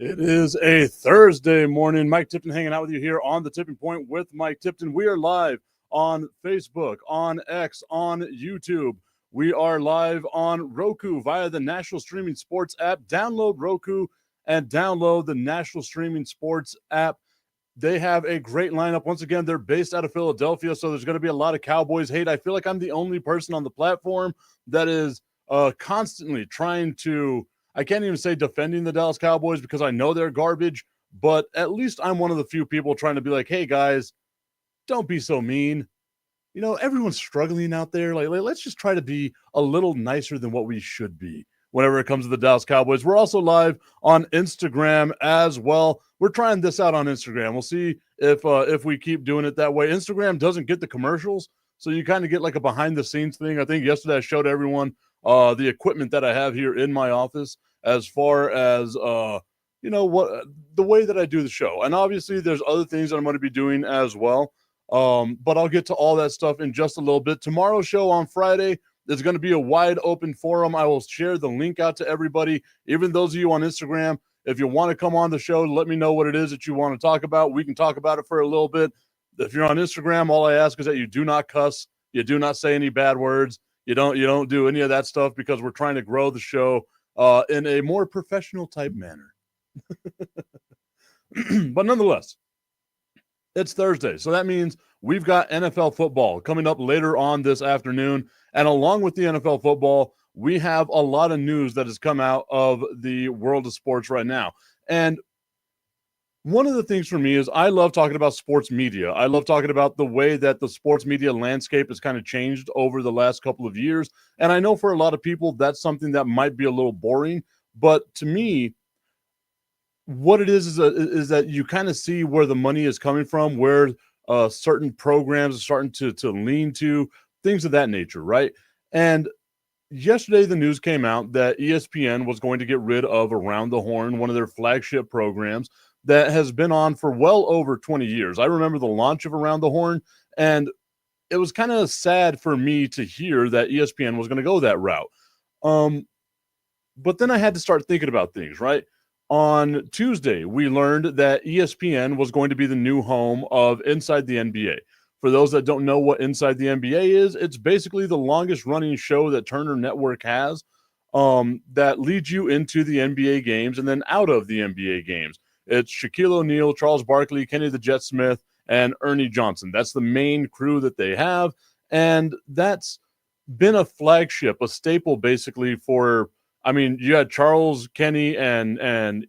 It is a Thursday morning. Mike Tipton hanging out with you here on the Tipping Point with Mike Tipton. We are live on Facebook, on X, on YouTube. We are live on Roku via the National Streaming Sports app. Download Roku and download the National Streaming Sports app. They have a great lineup. Once again, they're based out of Philadelphia, so there's going to be a lot of Cowboys hate. I feel like I'm the only person on the platform that is constantly trying to, I can't even say defending the Dallas Cowboys because I know they're garbage, but at least I'm one of the few people trying to be like, hey, guys, don't be so mean. You know, everyone's struggling out there. Like, let's just try to be a little nicer than what we should be whenever it comes to the Dallas Cowboys. We're also live on Instagram as well. We're trying this out on Instagram. We'll see if we keep doing it that way. Instagram doesn't get the commercials, so you kind of get like a behind-the-scenes thing. I think yesterday I showed everyone the equipment that I have here in my office as far as you know, what the way that I do the show. And obviously there's other things that I'm going to be doing as well. But I'll get to all that stuff in just a little bit. Tomorrow's show on Friday is going to be a wide open forum. I will share the link out to everybody, even those of you on Instagram. If you want to come on the show, let me know what it is that you want to talk about. We can talk about it for a little bit. If you're on Instagram, all I ask is that you do not cuss. You do not say any bad words. You don't do any of that stuff because we're trying to grow the show in a more professional type manner. But nonetheless, it's Thursday, so that means we've got NFL football coming up later on this afternoon. And along with the NFL football, we have a lot of news that has come out of the world of sports right now. And one of the things for me is I love talking about sports media. I love talking about the way that the sports media landscape has kind of changed over the last couple of years. And I know for a lot of people, that's something that might be a little boring. But to me, what it is that you kind of see where the money is coming from, where certain programs are starting to lean to, things of that nature, right? And yesterday, the news came out that ESPN was going to get rid of Around the Horn, one of their flagship programs that has been on for well over 20 years. I remember the launch of Around the Horn, and it was kind of sad for me to hear that ESPN was going to go that route. But then I had to start thinking about things, right? On Tuesday, we learned that ESPN was going to be the new home of Inside the NBA. For those that don't know what Inside the NBA is, it's basically the longest running show that Turner Network has that leads you into the NBA games and then out of the NBA games. It's Shaquille O'Neal, Charles Barkley, Kenny the Jet Smith, and Ernie Johnson. That's the main crew that they have, and that's been a flagship, a staple basically for, I mean, you had Charles, Kenny, and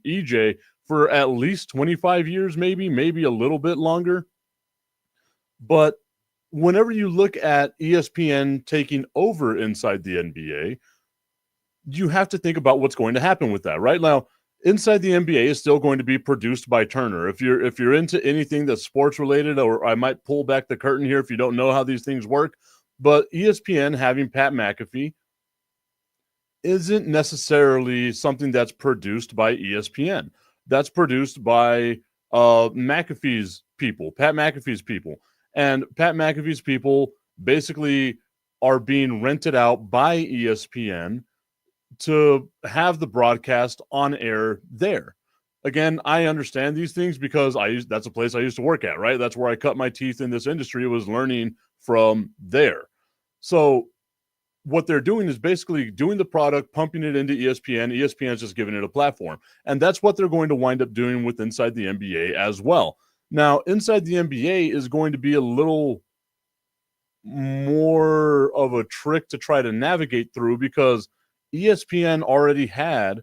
EJ for at least 25 years, maybe a little bit longer. But whenever you look at ESPN taking over Inside the NBA, you have to think about what's going to happen with that. Right now, Inside the NBA is still going to be produced by Turner. If you're into anything that's sports related, or I might pull back the curtain here if you don't know how these things work, but ESPN having Pat McAfee isn't necessarily something that's produced by ESPN. That's produced by McAfee's people, Pat McAfee's people. And Pat McAfee's people basically are being rented out by ESPN to have the broadcast on air there. Again, I understand these things because that's a place I used to work at, right? That's where I cut my teeth in this industry, was learning from there. So what they're doing is basically doing the product, pumping it into ESPN. ESPN's just giving it a platform. And that's what they're going to wind up doing with Inside the NBA as well. Now, Inside the NBA is going to be a little more of a trick to try to navigate through because ESPN already had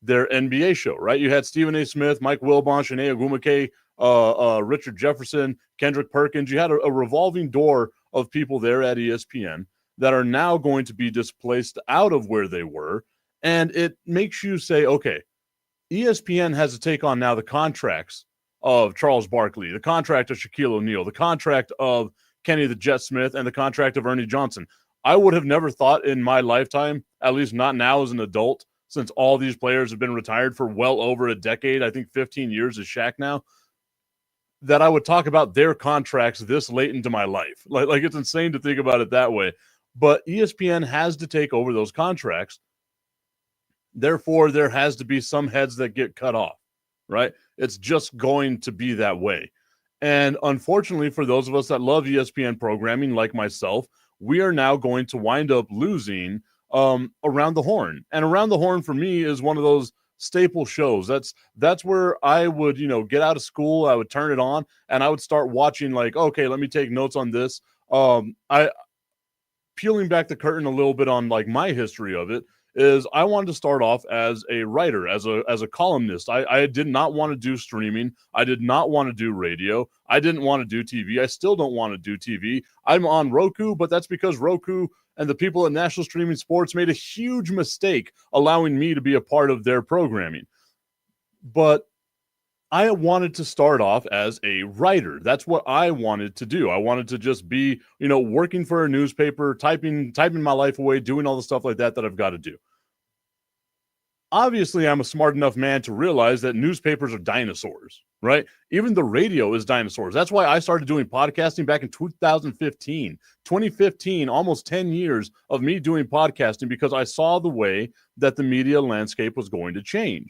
their NBA show, right? You had Stephen A. Smith, Mike Wilbon, Shanae Ogwumike, Richard Jefferson, Kendrick Perkins. You had a revolving door of people there at ESPN that are now going to be displaced out of where they were. And it makes you say, okay, ESPN has to take on now the contracts of Charles Barkley, the contract of Shaquille O'Neal, the contract of Kenny the Jet Smith, and the contract of Ernie Johnson. I would have never thought in my lifetime, at least not now as an adult, since all these players have been retired for well over a decade, I think 15 years is Shaq now, that I would talk about their contracts this late into my life. Like it's insane to think about it that way. But ESPN has to take over those contracts. Therefore, there has to be some heads that get cut off. right? It's just going to be that way. And unfortunately, for those of us that love ESPN programming, like myself, we are now going to wind up losing Around the Horn. And Around the Horn for me is one of those staple shows. That's where I would, get out of school, I would turn it on, and I would start watching, like, okay, let me take notes on this. I Peeling back the curtain a little bit on like my history of it is I wanted to start off as a writer, as a columnist. I did not want to do streaming. I did not want to do radio. I didn't want to do TV. I still don't want to do TV. I'm on Roku, but that's because Roku and the people at National Streaming Sports made a huge mistake allowing me to be a part of their programming. But I wanted to start off as a writer. That's what I wanted to do. I wanted to just be, working for a newspaper, typing my life away, doing all the stuff like that I've got to do. Obviously, I'm a smart enough man to realize that newspapers are dinosaurs, right? Even the radio is dinosaurs. That's why I started doing podcasting back in 2015. 2015, almost 10 years of me doing podcasting because I saw the way that the media landscape was going to change.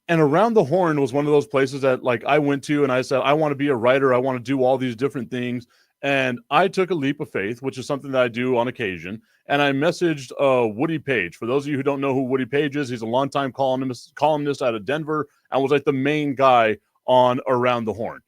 And Around the Horn was one of those places that like I went to and I said, I want to be a writer. I want to do all these different things. And I took a leap of faith, which is something that I do on occasion. And I messaged Woody Page. For those of you who don't know who Woody Page is, he's a longtime columnist out of Denver and was like the main guy on Around the Horn.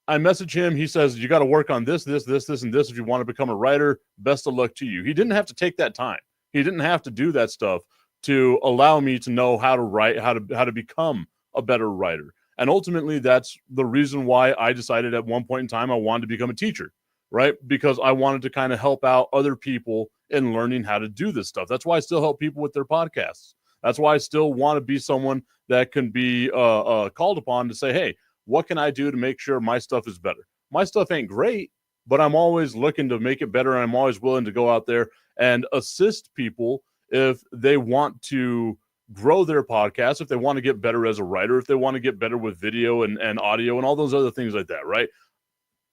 I messaged him. He says, you got to work on this, and this. If you want to become a writer, best of luck to you. He didn't have to take that time. He didn't have to do that stuff to allow me to know how to write, how to become a better writer. And ultimately, that's the reason why I decided at one point in time I wanted to become a teacher, right? Because I wanted to kind of help out other people in learning how to do this stuff. That's why I still help people with their podcasts. That's why I still want to be someone that can be called upon to say, hey, what can I do to make sure my stuff is better? My stuff ain't great, but I'm always looking to make it better. And I'm always willing to go out there and assist people if they want to grow their podcast, if they want to get better as a writer, if they want to get better with video and audio and all those other things like that, right?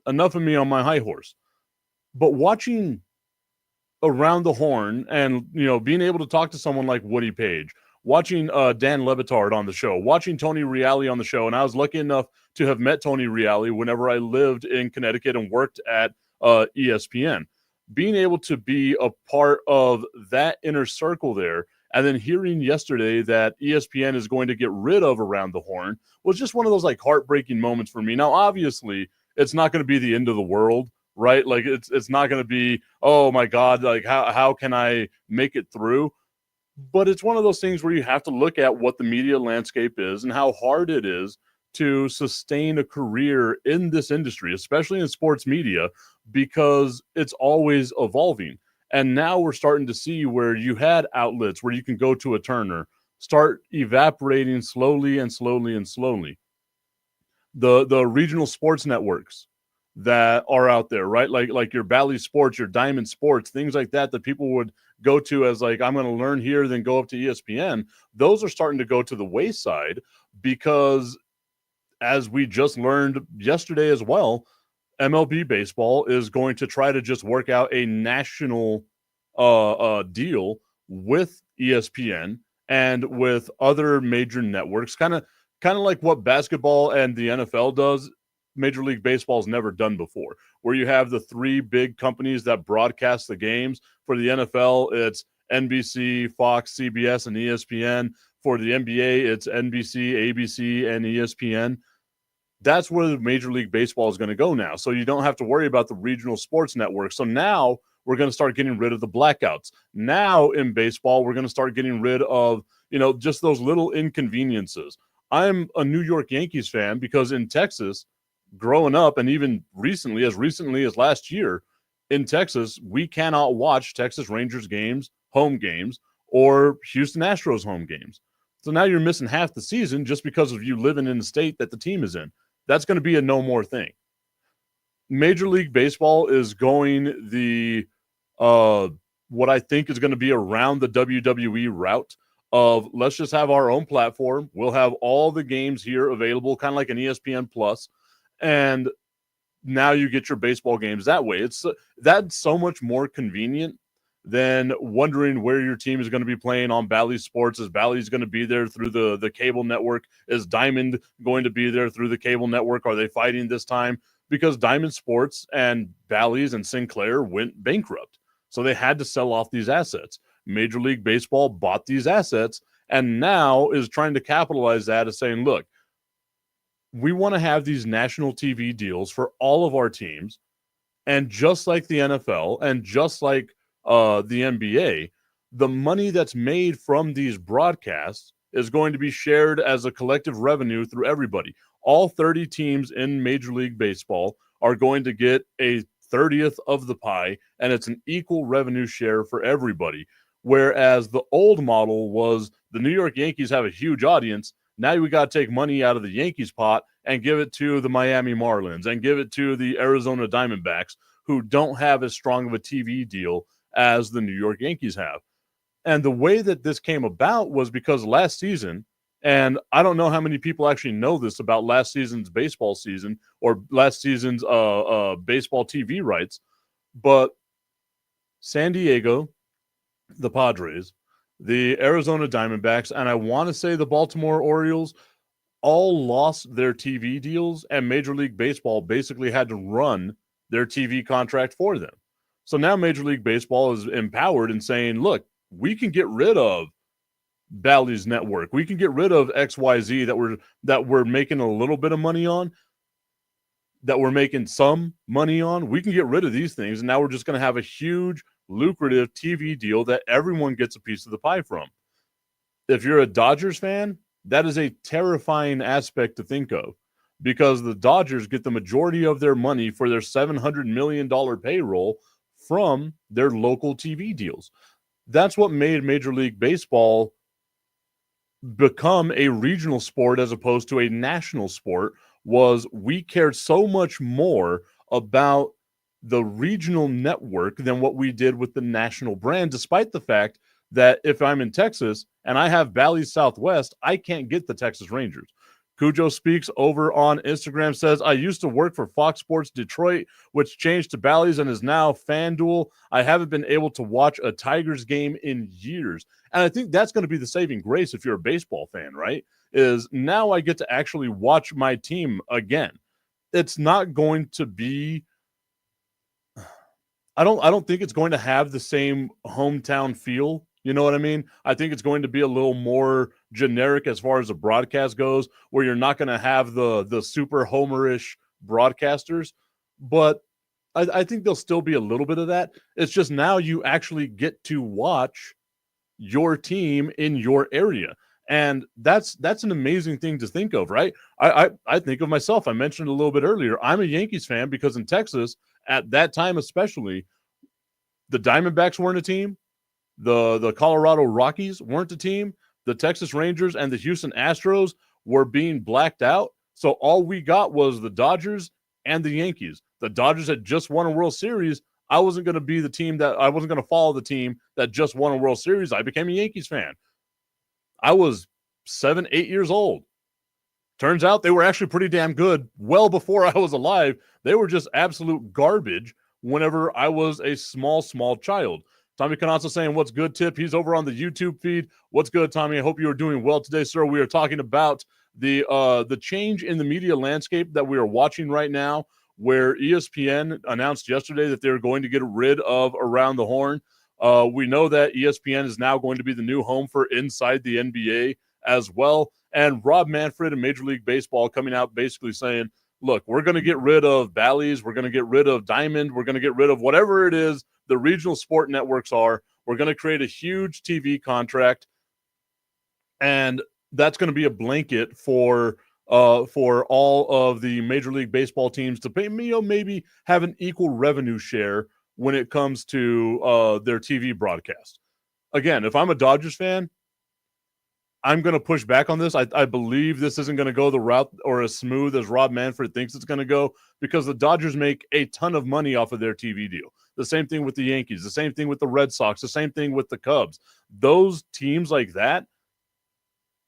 Enough of me on my high horse. But watching Around the Horn and, being able to talk to someone like Woody Page, watching Dan Lebitard on the show, watching Tony Reale on the show, and I was lucky enough to have met Tony Reale whenever I lived in Connecticut and worked at ESPN. Being able to be a part of that inner circle there, and then hearing yesterday that ESPN is going to get rid of Around the Horn was just one of those like heartbreaking moments for me. Now, obviously, it's not going to be the end of the world, right? Like it's not going to be, oh my God, like how can I make it through? But it's one of those things where you have to look at what the media landscape is and how hard it is to sustain a career in this industry, especially in sports media, because it's always evolving. And now we're starting to see where you had outlets where you can go to a Turner, start evaporating slowly and slowly and slowly. The regional sports networks that are out there, right? Like your Bally Sports, your Diamond Sports, things like that people would go to as like, I'm going to learn here, then go up to ESPN. Those are starting to go to the wayside because, as we just learned yesterday as well, MLB baseball is going to try to just work out a national deal with ESPN and with other major networks, kind of like what basketball and the NFL does. Major League Baseball's never done before, where you have the three big companies that broadcast the games. For the NFL, it's NBC, Fox, CBS, and ESPN. For the NBA, it's NBC, ABC, and ESPN. That's where the Major League Baseball is going to go now. So you don't have to worry about the regional sports network. So now we're going to start getting rid of the blackouts. Now in baseball, we're going to start getting rid of, just those little inconveniences. I'm a New York Yankees fan because in Texas, growing up, and even recently as last year in Texas, we cannot watch Texas Rangers games, home games, or Houston Astros home games. So now you're missing half the season just because of you living in the state that the team is in. That's going to be a no more thing. Major League Baseball is going the what I think is going to be around the WWE route of let's just have our own platform. We'll have all the games here available, kind of like an ESPN Plus. And now you get your baseball games that way. That's so much more convenient then wondering where your team is going to be playing on Bally Sports. Is Bally's going to be there through the cable network? Is Diamond going to be there through the cable network? Are they fighting this time? Because Diamond Sports and Bally's and Sinclair went bankrupt. So they had to sell off these assets. Major League Baseball bought these assets and now is trying to capitalize that as saying, look, we want to have these national TV deals for all of our teams. And just like the NFL and just like the NBA, the money that's made from these broadcasts is going to be shared as a collective revenue through everybody. All 30 teams in Major League Baseball are going to get a 30th of the pie, and it's an equal revenue share for everybody. Whereas the old model was the New York Yankees have a huge audience. Now we got to take money out of the Yankees pot and give it to the Miami Marlins and give it to the Arizona Diamondbacks, who don't have as strong of a TV deal as the New York Yankees have. And the way that this came about was because last season, and I don't know how many people actually know this about last season's baseball season or last season's baseball TV rights, but San Diego, the Padres, the Arizona Diamondbacks, and I want to say the Baltimore Orioles all lost their TV deals, and Major League Baseball basically had to run their TV contract for them. So now Major League Baseball is empowered in saying, look, we can get rid of Bally's network. We can get rid of XYZ that we're making a little bit of money on, that we're making some money on. We can get rid of these things, and now we're just going to have a huge, lucrative TV deal that everyone gets a piece of the pie from. If you're a Dodgers fan, that is a terrifying aspect to think of because the Dodgers get the majority of their money for their $700 million payroll from their local TV deals. That's what made Major League Baseball become a regional sport as opposed to a national sport. Was we cared so much more about the regional network than what we did with the national brand, despite the fact that if I'm in Texas and I have Bally's Southwest, I can't get the Texas Rangers. Cujo Speaks over on Instagram says, I used to work for Fox Sports Detroit, which changed to Bally's and is now FanDuel. I haven't been able to watch a Tigers game in years. And I think that's going to be the saving grace if you're a baseball fan, right? Is now I get to actually watch my team again. It's not going to be I don't think it's going to have the same hometown feel. You know what I mean? I think it's going to be a little more generic as far as the broadcast goes, where you're not going to have the super homerish broadcasters, but I think there'll still be a little bit of that. It's just now you actually get to watch your team in your area. And that's an amazing thing to think of, right? I think of myself. I mentioned a little bit earlier. I'm a Yankees fan because in Texas, at that time especially, the Diamondbacks weren't a team. The Colorado Rockies weren't a team. The Texas Rangers and the Houston Astros were being blacked out. So all we got was the Dodgers and the Yankees. The Dodgers had just won a World Series. I wasn't going to follow the team that just won a World Series. I became a Yankees fan. I was 7, 8 years old. Turns out they were actually pretty damn good well before I was alive. They were just absolute garbage whenever I was a small child. Tommy Canazzo saying, what's good, Tip? He's over on the YouTube feed. What's good, Tommy? I hope you are doing well today, sir. We are talking about the change in the media landscape that we are watching right now, where ESPN announced yesterday that they're going to get rid of Around the Horn. We know that ESPN is now going to be the new home for Inside the NBA as well. And Rob Manfred and Major League Baseball coming out basically saying, look, we're going to get rid of Bally's. We're going to get rid of Diamond. We're going to get rid of whatever it is the regional sport networks are. We're going to create a huge TV contract. And that's going to be a blanket for all of the Major League Baseball teams to pay, maybe have an equal revenue share when it comes to their TV broadcast. Again, if I'm a Dodgers fan, I'm going to push back on this. I believe this isn't going to go the route or as smooth as Rob Manfred thinks it's going to go, because the Dodgers make a ton of money off of their TV deal. The same thing with the Yankees, the same thing with the Red Sox, the same thing with the Cubs. Those teams like that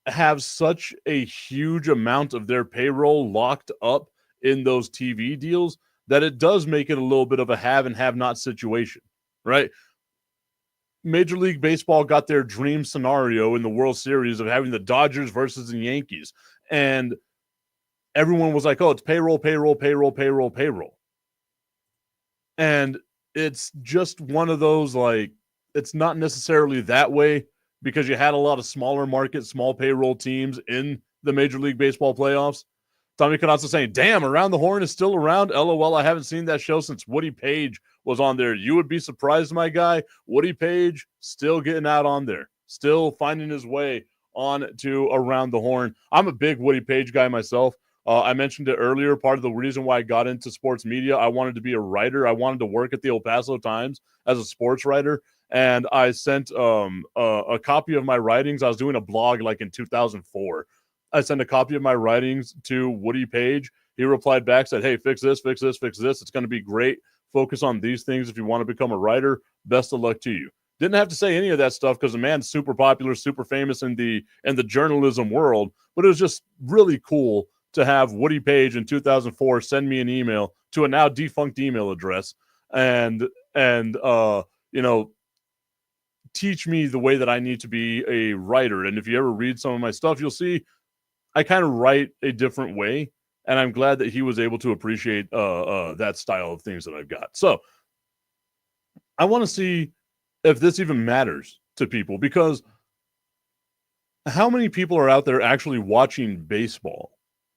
have such a huge amount of their payroll locked up in those TV deals that it does make it a little bit of a have and have not situation, right? Major League Baseball got their dream scenario in the World Series of having the Dodgers versus the Yankees. And everyone was like, oh, it's payroll, payroll, payroll, payroll, payroll. And it's just one of those, like, it's not necessarily that way because you had a lot of smaller market, small payroll teams in the Major League Baseball playoffs. Tommy Canazza saying, damn, Around the Horn is still around. LOL, I haven't seen that show since Woody Page was on there. You would be surprised, my guy. Woody Page still getting out on there, still finding his way on to Around the Horn. I'm a big Woody Page guy myself. I mentioned it earlier. Part of the reason why I got into sports media, I wanted to be a writer. I wanted to work at the El Paso Times as a sports writer. And I sent a copy of my writings. I was doing a blog like in 2004. I sent a copy of my writings to Woody Page. He replied back, said, hey, fix this, fix this, fix this. It's going to be great. Focus on these things if you want to become a writer. Best of luck to you. Didn't have to say any of that stuff because the man's super popular, super famous in the journalism world. But it was just really cool to have Woody Page in 2004 send me an email to a now defunct email address and you know, teach me the way that I need to be a writer. And if you ever read some of my stuff, you'll see I kind of write a different way. And I'm glad that he was able to appreciate that style of things that I've got. So I want to see if this even matters to people, because how many people are out there actually watching baseball?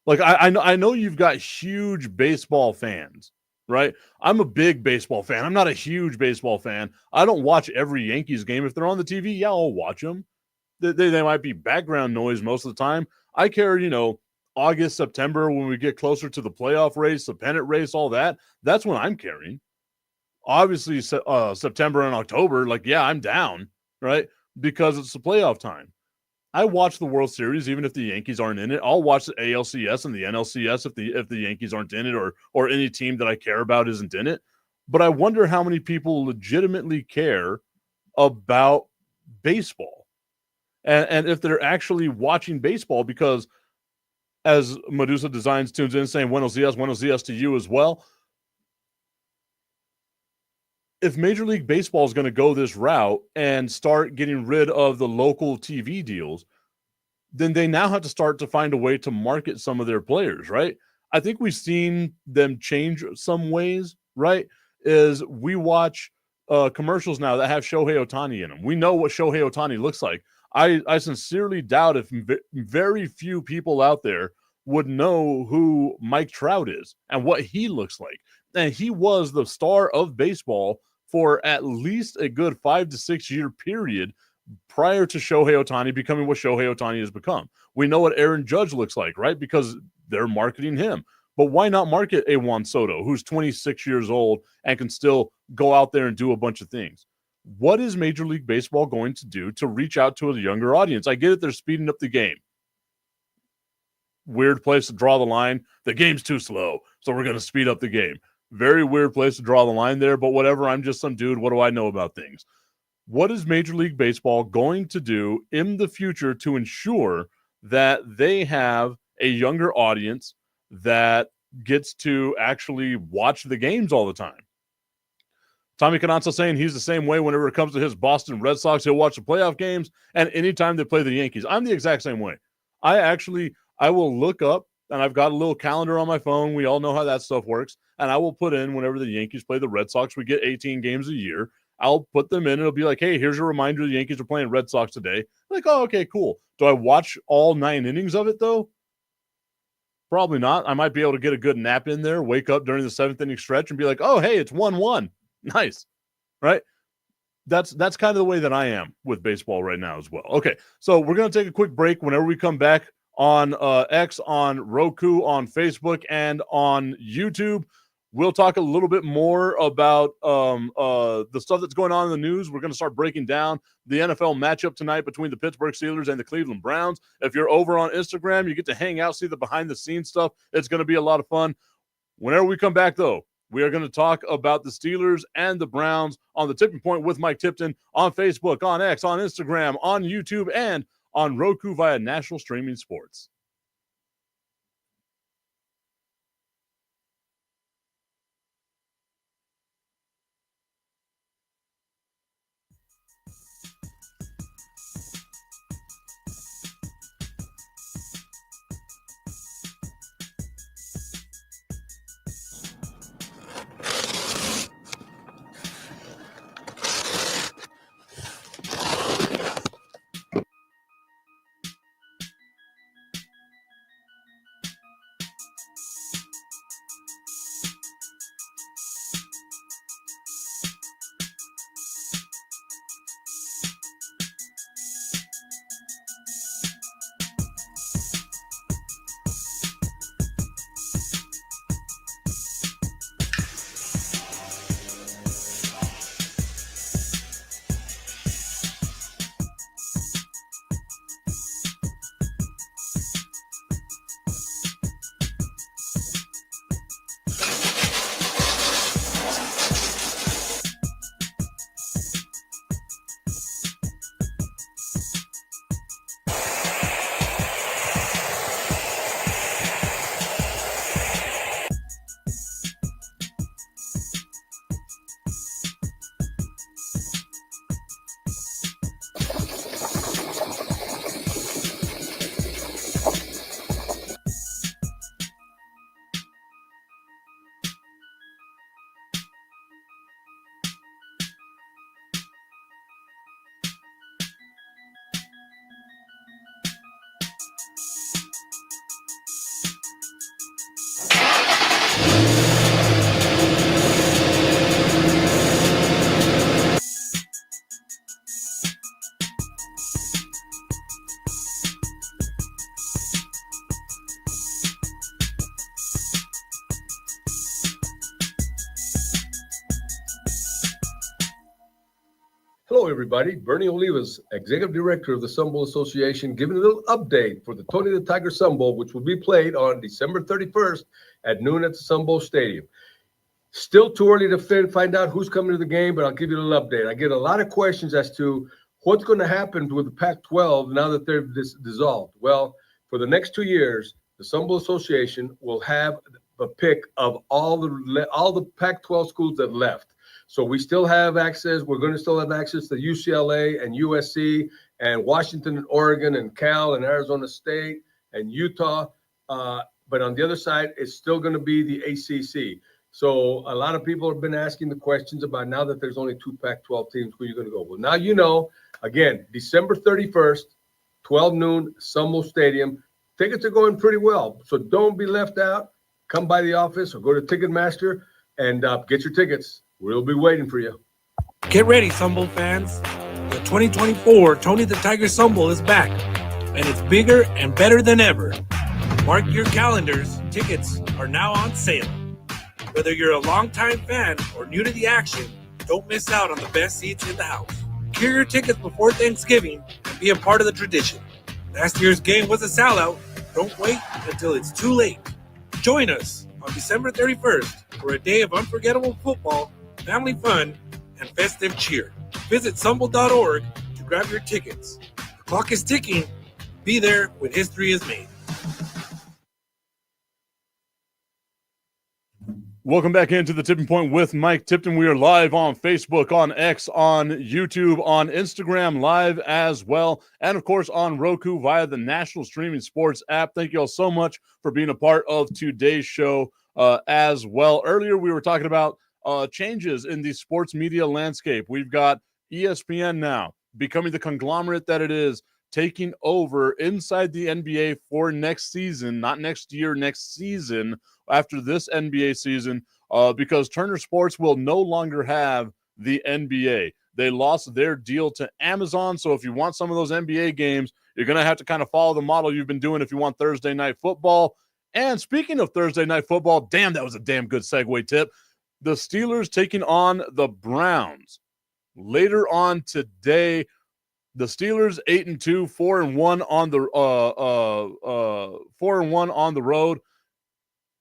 Like, I know you've got huge baseball fans, right? I'm a big baseball fan. I'm not a huge baseball fan. I don't watch every Yankees game. If they're on the TV, yeah, I'll watch them. They might be background noise most of the time. I care, August, September, when we get closer to the playoff race, the pennant race, all that. That's when I'm caring. Obviously, September and October, like, yeah, I'm down, right? Because it's the playoff time. I watch the World Series even if the Yankees aren't in it. I'll watch the ALCS and the NLCS if the Yankees aren't in it, or any team that I care about isn't in it. But I wonder how many people legitimately care about baseball, and if they're actually watching baseball. Because as Medusa Designs tunes in saying buenos dias to you as well. If Major League Baseball is going to go this route and start getting rid of the local TV deals, then they now have to start to find a way to market some of their players, right? I think we've seen them change some ways, right? Is we watch commercials now that have Shohei Ohtani in them. We know what Shohei Ohtani looks like. I sincerely doubt if very few people out there would know who Mike Trout is and what he looks like. And he was the star of baseball for at least a good 5 to 6 year period prior to Shohei Ohtani becoming what Shohei Ohtani has become. We know what Aaron Judge looks like, right? Because they're marketing him. But why not market a Juan Soto, who's 26 years old and can still go out there and do a bunch of things? What is Major League Baseball going to do to reach out to a younger audience? I get it, they're speeding up the game. Weird place to draw the line. The game's too slow, so we're going to speed up the game. Very weird place to draw the line there, but whatever. I'm just some dude. What do I know about things? What is Major League Baseball going to do in the future to ensure that they have a younger audience that gets to actually watch the games all the time? Tommy Canazza saying he's the same way whenever it comes to his Boston Red Sox. He'll watch the playoff games, and anytime they play the Yankees. I'm the exact same way. I will look up, and I've got a little calendar on my phone. We all know how that stuff works. And I will put in whenever the Yankees play the Red Sox. We get 18 games a year. I'll put them in. And it'll be like, hey, here's a reminder the Yankees are playing Red Sox today. Like, oh, okay, cool. Do I watch all 9 innings of it, though? Probably not. I might be able to get a good nap in there, wake up during the 7th inning stretch and be like, oh, hey, it's 1-1. Nice, right? That's kind of the way that I am with baseball right now as well. Okay, so we're going to take a quick break. Whenever we come back on X, on Roku, on Facebook, and on YouTube, we'll talk a little bit more about the stuff that's going on in the news. We're going to start breaking down the NFL matchup tonight between the Pittsburgh Steelers and the Cleveland Browns. If you're over on Instagram, you get to hang out, see the behind-the-scenes stuff. It's going to be a lot of fun. Whenever we come back, though, we are going to talk about the Steelers and the Browns on the Tipping Point with Mike Tipton on Facebook, on X, on Instagram, on YouTube, and on Roku via National Streaming Sports. everybody. Bernie Olivas, Executive Director of the Sun Bowl Association, giving a little update for the Tony the Tiger Sun Bowl, which will be played on December 31st at noon at the Sun Bowl Stadium. Still too early to find out who's coming to the game, but I'll give you a little update. I get a lot of questions as to what's going to happen with the Pac-12 now that they're dissolved. Well, for the next 2 years, the Sun Bowl Association will have a pick of all the Pac-12 schools that left. So we still have access. We're going to still have access to UCLA and USC and Washington and Oregon and Cal and Arizona State and Utah. But on the other side, it's still going to be the ACC. So a lot of people have been asking the questions about now that there's only 2 Pac-12 teams, where you're going to go. Well, now you know, again, December 31st, 12 noon, Sun Bowl Stadium. Tickets are going pretty well. So don't be left out. Come by the office or go to Ticketmaster and get your tickets. We'll be waiting for you. Get ready, Sun Bowl fans. The 2024 Tony the Tiger Sun Bowl is back, and it's bigger and better than ever. Mark your calendars. Tickets are now on sale. Whether you're a longtime fan or new to the action, don't miss out on the best seats in the house. Secure your tickets before Thanksgiving and be a part of the tradition. Last year's game was a sellout. Don't wait until it's too late. Join us on December 31st for a day of unforgettable football, family fun, and festive cheer. Visit sunbowl.org to grab your tickets. The clock is ticking. Be there when history is made. Welcome back into the Tipping Point with Mike Tipton. We are live on Facebook, on X, on YouTube, on Instagram live as well, and of course on Roku via the National Streaming Sports app. Thank you all so much for being a part of today's show as well. Earlier we were talking about changes in the sports media landscape. We've got ESPN now becoming the conglomerate that it is, taking over inside the NBA for next season, not next year, next season, after this NBA season, because Turner Sports will no longer have the NBA. They lost their deal to Amazon, so if you want some of those NBA games, you're going to have to kind of follow the model you've been doing if you want Thursday Night Football. And speaking of Thursday Night Football, damn, that was a damn good segue tip. The Steelers taking on the Browns. Later on today, the Steelers 8-2, 4-1 on the 4-1 on the road.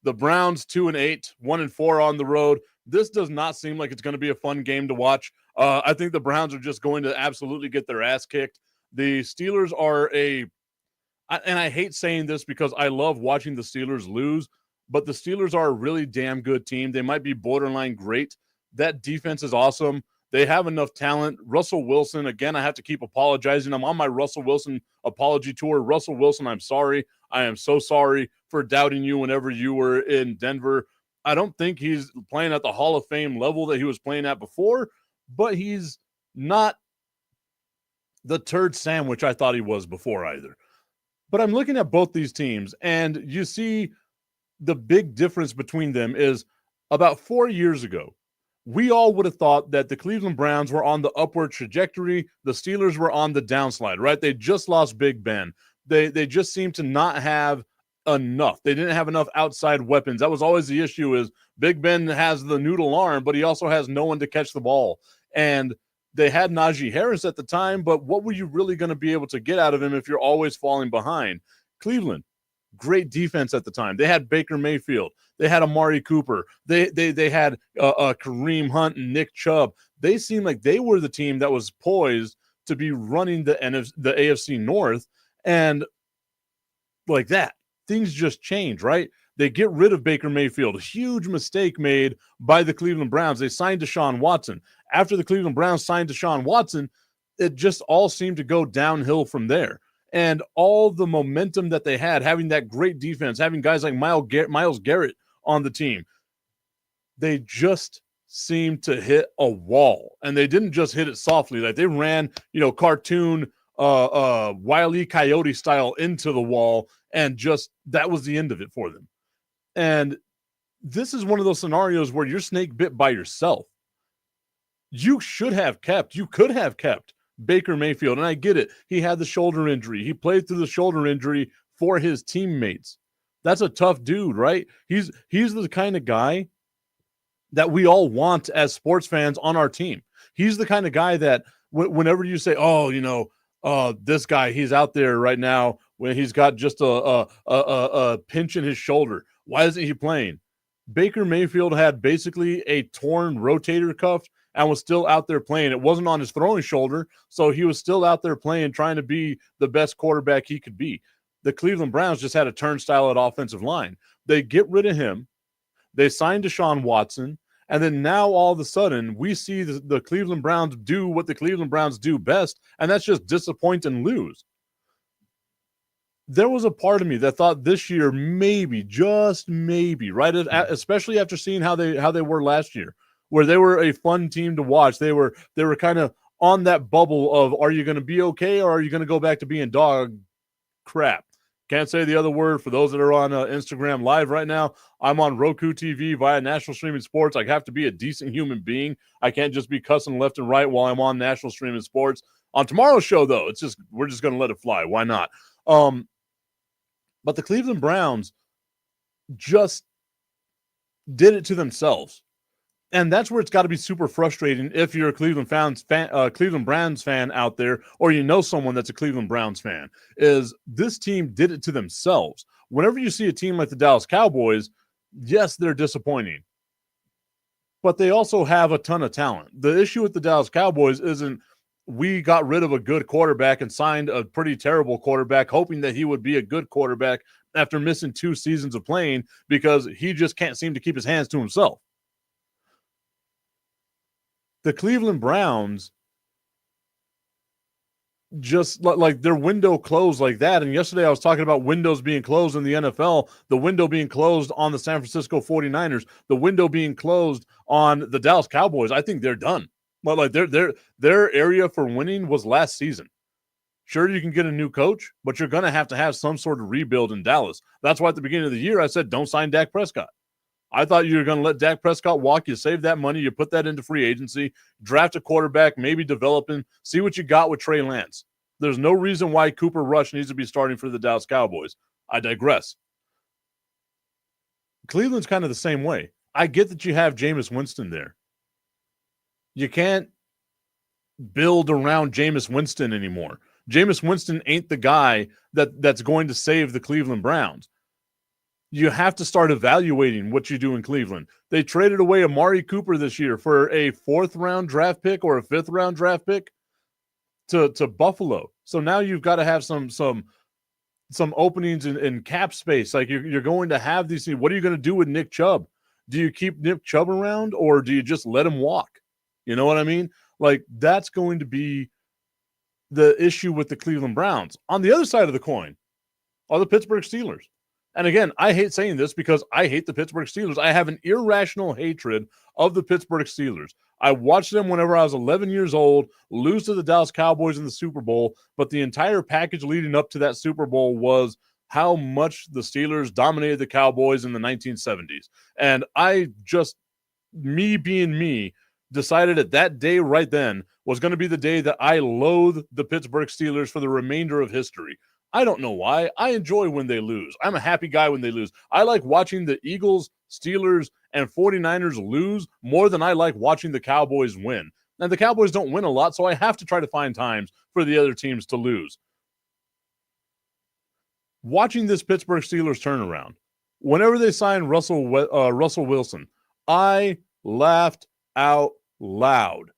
The Browns 2-8, 1-4 on the road. This does not seem like it's going to be a fun game to watch. I think the Browns are just going to absolutely get their ass kicked. The Steelers are and I hate saying this because I love watching the Steelers lose, but the Steelers are a really damn good team. They might be borderline great. That defense is awesome. They have enough talent. Russell Wilson, again, I have to keep apologizing. I'm on my Russell Wilson apology tour. Russell Wilson, I'm sorry. I am so sorry for doubting you whenever you were in Denver. I don't think he's playing at the Hall of Fame level that he was playing at before, but he's not the turd sandwich I thought he was before either. But I'm looking at both these teams, and you see the big difference between them is about 4 years ago, we all would have thought that the Cleveland Browns were on the upward trajectory. The Steelers were on the downslide, right? They just lost Big Ben. They just seemed to not have enough. They didn't have enough outside weapons. That was always the issue, is Big Ben has the noodle arm, but he also has no one to catch the ball. And they had Najee Harris at the time, but what were you really going to be able to get out of him if you're always falling behind? Cleveland, great defense at the time. They had Baker Mayfield. They had Amari Cooper. They had Kareem Hunt and Nick Chubb. They seemed like they were the team that was poised to be running the AFC North. And like that, things just change, right? They get rid of Baker Mayfield. A huge mistake made by the Cleveland Browns. They signed Deshaun Watson. After the Cleveland Browns signed Deshaun Watson, it just all seemed to go downhill from there. And all the momentum that they had, having that great defense, having guys like Myles Garrett on the team, they just seemed to hit a wall. And they didn't just hit it softly. Like they ran, cartoon Wile E. Coyote style into the wall, and just that was the end of it for them. And this is one of those scenarios where you're snake bit by yourself. You could have kept Baker Mayfield, and I get it. He had the shoulder injury. He played through the shoulder injury for his teammates. That's a tough dude, right? He's the kind of guy that we all want as sports fans on our team. He's the kind of guy that Whenever you say, oh, this guy, he's out there right now when he's got just a pinch in his shoulder. Why isn't he playing? Baker Mayfield had basically a torn rotator cuff and was still out there playing. It wasn't on his throwing shoulder, so he was still out there playing, trying to be the best quarterback he could be. The Cleveland Browns just had a turnstile at offensive line. They get rid of him. They signed Deshaun Watson. And then now all of a sudden we see the Cleveland Browns do what the Cleveland Browns do best, and that's just disappoint and lose. There was a part of me that thought this year maybe, just maybe, right, especially after seeing how they were last year, where they were a fun team to watch. They were kind of on that bubble of, are you going to be okay or are you going to go back to being dog crap? Can't say the other word. For those that are on Instagram Live right now, I'm on Roku TV via National Streaming Sports. I have to be a decent human being. I can't just be cussing left and right while I'm on National Streaming Sports. On tomorrow's show, though, we're just going to let it fly. Why not? But the Cleveland Browns just did it to themselves. And that's where it's got to be super frustrating if you're a Cleveland Browns fan out there, or you know someone that's a Cleveland Browns fan, is this team did it to themselves. Whenever you see a team like the Dallas Cowboys, yes, they're disappointing, but they also have a ton of talent. The issue with the Dallas Cowboys isn't we got rid of a good quarterback and signed a pretty terrible quarterback, hoping that he would be a good quarterback after missing 2 seasons of playing because he just can't seem to keep his hands to himself. The Cleveland Browns just like their window closed like that. And yesterday I was talking about windows being closed in the NFL, the window being closed on the San Francisco 49ers, the window being closed on the Dallas Cowboys. I think they're done. But like their area for winning was last season. Sure, you can get a new coach, but you're going to have some sort of rebuild in Dallas. That's why at the beginning of the year I said don't sign Dak Prescott. I thought you were going to let Dak Prescott walk. You save that money. You put that into free agency, draft a quarterback, maybe develop him, see what you got with Trey Lance. There's no reason why Cooper Rush needs to be starting for the Dallas Cowboys. I digress. Cleveland's kind of the same way. I get that you have Jameis Winston there. You can't build around Jameis Winston anymore. Jameis Winston ain't the guy that's going to save the Cleveland Browns. You have to start evaluating what you do in Cleveland. They traded away Amari Cooper this year for a 4th-round draft pick or a 5th-round draft pick to Buffalo. So now you've got to have some openings in cap space. Like you're going to have these things. What are you going to do with Nick Chubb? Do you keep Nick Chubb around or do you just let him walk? You know what I mean? Like that's going to be the issue with the Cleveland Browns. On the other side of the coin are the Pittsburgh Steelers. And again, I hate saying this because I hate the Pittsburgh Steelers. I have an irrational hatred of the Pittsburgh Steelers. I watched them whenever I was 11 years old, lose to the Dallas Cowboys in the Super Bowl, but the entire package leading up to that Super Bowl was how much the Steelers dominated the Cowboys in the 1970s. And I just, me being me, decided that day right then was going to be the day that I loathe the Pittsburgh Steelers for the remainder of history. I don't know why. I enjoy when they lose. I'm a happy guy when they lose. I like watching the Eagles, Steelers, and 49ers lose more than I like watching the Cowboys win. And the Cowboys don't win a lot, so I have to try to find times for the other teams to lose. Watching this Pittsburgh Steelers turnaround, whenever they signed Russell Wilson, I laughed out loud.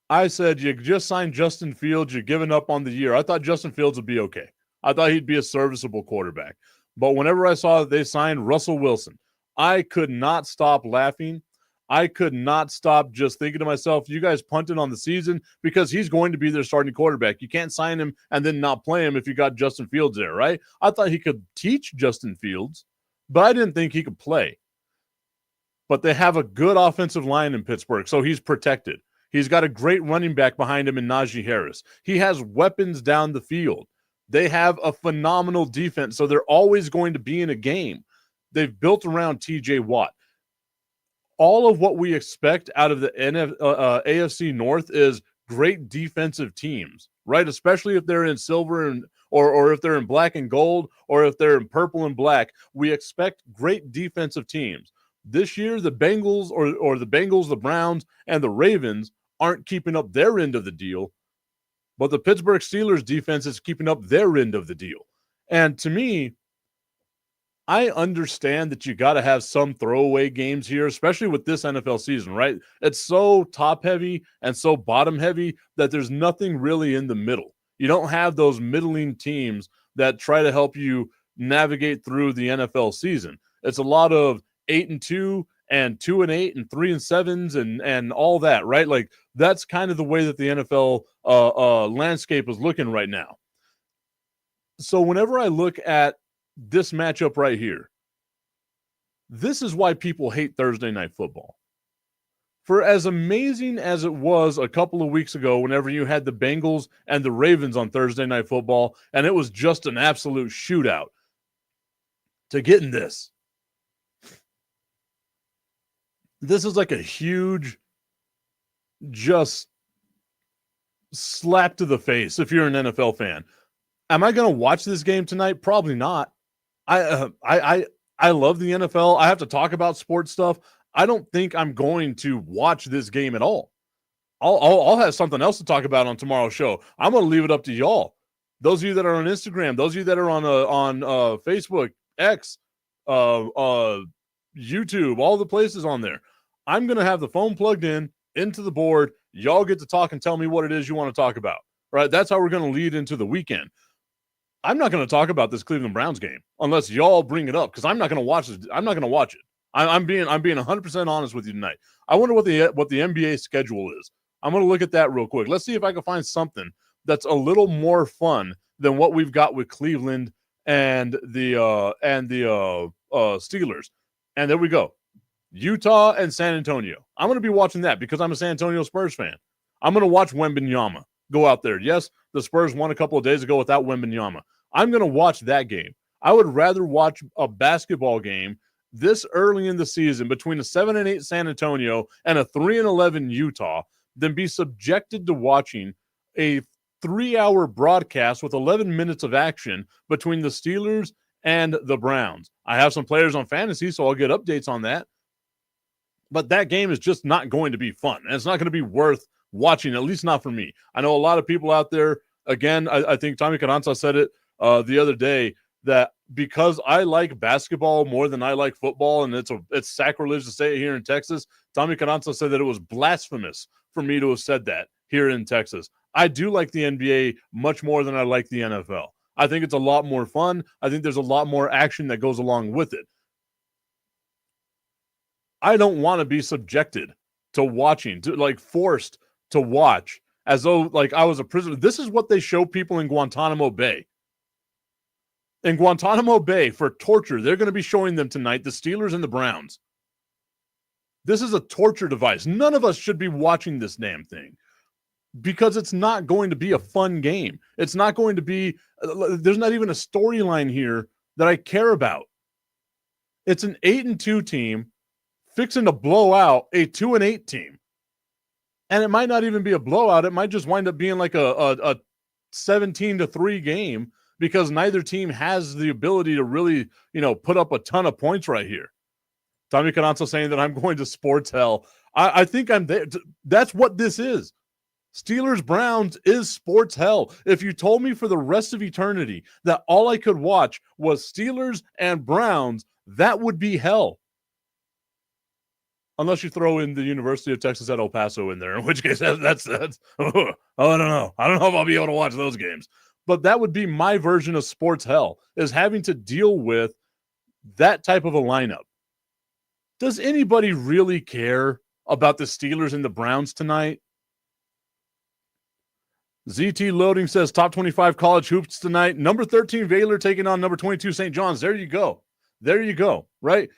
I said, you just signed Justin Fields. You're giving up on the year. I thought Justin Fields would be okay. I thought he'd be a serviceable quarterback. But whenever I saw that they signed Russell Wilson, I could not stop laughing. I could not stop just thinking to myself, you guys punted on the season because he's going to be their starting quarterback. You can't sign him and then not play him if you got Justin Fields there, right? I thought he could teach Justin Fields, but I didn't think he could play. But they have a good offensive line in Pittsburgh, so he's protected. He's got a great running back behind him in Najee Harris. He has weapons down the field. They have a phenomenal defense, so they're always going to be in a game. They've built around T.J. Watt. All of what we expect out of the AFC North is great defensive teams, right? Especially if they're in silver and or if they're in black and gold or if they're in purple and black. We expect great defensive teams. This year, the Bengals or the Bengals, the Browns, and the Ravens aren't keeping up their end of the deal, but the Pittsburgh Steelers defense is keeping up their end of the deal. And to me, I understand that you got to have some throwaway games here, especially with this NFL season, right? It's so top heavy and so bottom heavy that there's nothing really in the middle. You don't have those middling teams that try to help you navigate through the NFL season. It's a lot of 8-2 and 2-8 and 3-7 and all that, right? Like that's kind of the way that the NFL landscape is looking right now. So whenever I look at this matchup right here, this is why people hate Thursday Night Football. For as amazing as it was a couple of weeks ago, whenever you had the Bengals and the Ravens on Thursday Night Football, and it was just an absolute shootout, to get in this is like a huge just slap to the face if you're an NFL fan. Am I going to watch this game tonight? Probably not. I love the NFL. I have to talk about sports stuff. I don't think I'm going to watch this game at all. I'll have something else to talk about on tomorrow's show. I'm going to leave it up to y'all. Those of you that are on Instagram, those of you that are on Facebook, X, YouTube, all the places on there. I'm going to have the phone plugged into the board. Y'all get to talk and tell me what it is you want to talk about. Right? That's how we're going to lead into the weekend. I'm not going to talk about this Cleveland Browns game unless y'all bring it up because I'm not going to watch this. I'm not going to watch it. I'm being 100% honest with you tonight. I wonder what the NBA schedule is. I'm going to look at that real quick. Let's see if I can find something that's a little more fun than what we've got with Cleveland and the Steelers. And there we go. Utah and San Antonio. I'm going to be watching that because I'm a San Antonio Spurs fan. I'm going to watch Wembanyama go out there. Yes, the Spurs won a couple of days ago without Wembanyama. I'm going to watch that game. I would rather watch a basketball game this early in the season between a 7-8 San Antonio and a 3-11 Utah than be subjected to watching a 3-hour broadcast with 11 minutes of action between the Steelers and the Browns. I have some players on fantasy, so I'll get updates on that. But that game is just not going to be fun, and it's not going to be worth watching, at least not for me. I know a lot of people out there, again, I think Tommy Carranza said it the other day, that because I like basketball more than I like football, and it's sacrilege to say it here in Texas, Tommy Carranza said that it was blasphemous for me to have said that here in Texas. I do like the NBA much more than I like the NFL. I think it's a lot more fun. I think there's a lot more action that goes along with it. I don't want to be subjected to watching, forced to watch as though like I was a prisoner. This is what they show people in Guantanamo Bay. In Guantanamo Bay for torture, they're going to be showing them tonight, the Steelers and the Browns. This is a torture device. None of us should be watching this damn thing because it's not going to be a fun game. It's not going to be, there's not even a storyline here that I care about. It's an 8-2 team fixing to blow out a 2-8 team. And it might not even be a blowout. It might just wind up being like a 17-3 game because neither team has the ability to really, put up a ton of points right here. Tommy Carranza saying that I'm going to sports hell. I think I'm there. That's what this is. Steelers Browns is sports hell. If you told me for the rest of eternity that all I could watch was Steelers and Browns, that would be hell. Unless you throw in the University of Texas at El Paso in there, in which case that's I don't know. I don't know if I'll be able to watch those games. But that would be my version of sports hell, is having to deal with that type of a lineup. Does anybody really care about the Steelers and the Browns tonight? ZT Loading says top 25 college hoops tonight. Number 13 Baylor taking on number 22 St. John's. There you go. There you go, right?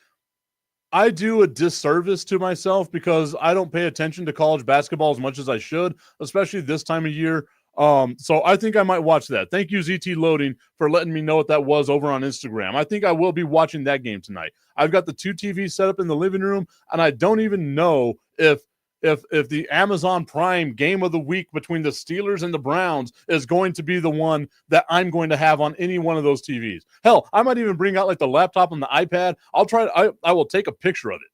I do a disservice to myself because I don't pay attention to college basketball as much as I should, especially this time of year. So I think I might watch that. Thank you, ZT Loading, for letting me know what that was over on Instagram. I think I will be watching that game tonight. I've got the 2 TVs set up in the living room, and I don't even know if the Amazon Prime game of the week between the Steelers and the Browns is going to be the one that I'm going to have on any one of those TVs. Hell, I might even bring out like the laptop and the iPad. I will take a picture of it.